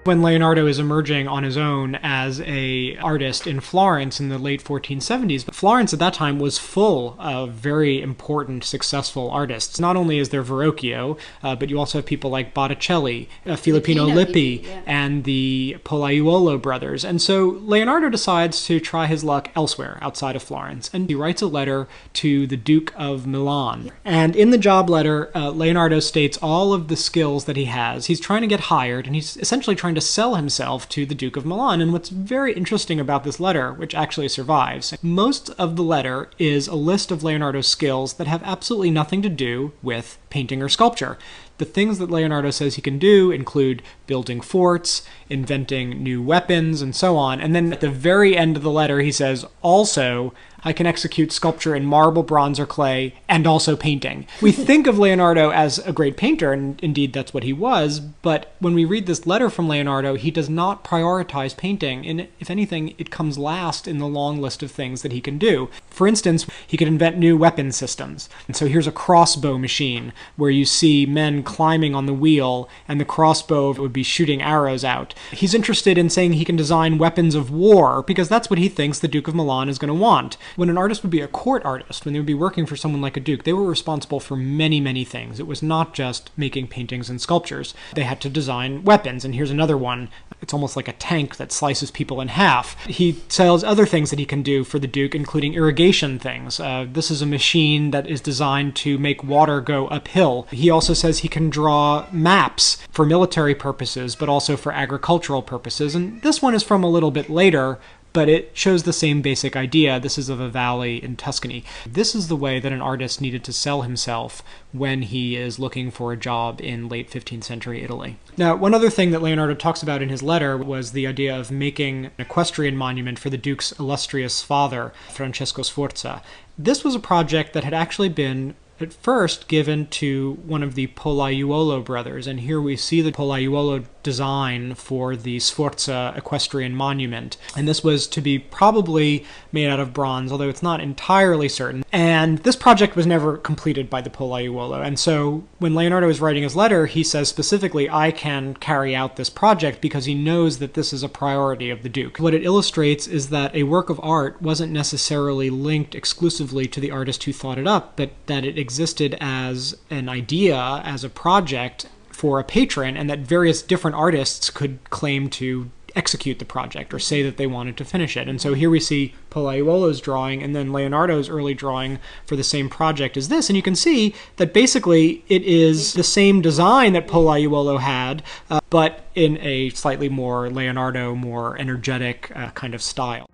When Leonardo is emerging on his own as an artist in Florence in the late 1470s, Florence at that time was full of very important, successful artists. Not only is there Verrocchio, but you also have people like Botticelli, Filippino Lippi, and the Pollaiuolo brothers. And so Leonardo decides to try his luck elsewhere outside of Florence, and he writes a letter to the Duke of Milan. And in the job letter, Leonardo states all of the skills that he has. He's trying to get hired, and he's essentially trying to sell himself to the Duke of Milan. And what's very interesting about this letter, which actually survives, most of the letter is a list of Leonardo's skills that have absolutely nothing to do with painting or sculpture. The things that Leonardo says he can do include building forts, inventing new weapons, and so on. And then at the very end of the letter, he says, also, I can execute sculpture in marble, bronze, or clay, and also painting. We think of Leonardo as a great painter, and indeed that's what he was, but when we read this letter from Leonardo, he does not prioritize painting, and if anything, it comes last in the long list of things that he can do. For instance, he could invent new weapon systems. And so here's a crossbow machine, where you see men climbing on the wheel, and the crossbow would be shooting arrows out. He's interested in saying he can design weapons of war, because that's what he thinks the Duke of Milan is going to want. When an artist would be a court artist, when they would be working for someone like a duke, they were responsible for many, many things. It was not just making paintings and sculptures. They had to design weapons, and here's another one. It's almost like a tank that slices people in half. He sells other things that he can do for the duke, including irrigation things. This is a machine that is designed to make water go uphill. He also says he can draw maps for military purposes, but also for agricultural purposes. And this one is from a little bit later, but it shows the same basic idea. This is of a valley in Tuscany. This is the way that an artist needed to sell himself when he is looking for a job in late 15th century Italy. Now, one other thing that Leonardo talks about in his letter was the idea of making an equestrian monument for the Duke's illustrious father, Francesco Sforza. This was a project that had actually been at first given to one of the Pollaiuolo brothers, and here we see the Pollaiuolo design for the Sforza equestrian monument. And this was to be probably made out of bronze, although it's not entirely certain. And this project was never completed by the Pollaiuolo. And so when Leonardo is writing his letter, he says specifically, I can carry out this project because he knows that this is a priority of the Duke. What it illustrates is that a work of art wasn't necessarily linked exclusively to the artist who thought it up, but that it existed as an idea, as a project for a patron, and that various different artists could claim to execute the project or say that they wanted to finish it. And so here we see Pollaiuolo's drawing and then Leonardo's early drawing for the same project as this. And you can see that basically it is the same design that Pollaiuolo had, but in a slightly more Leonardo, more energetic kind of style.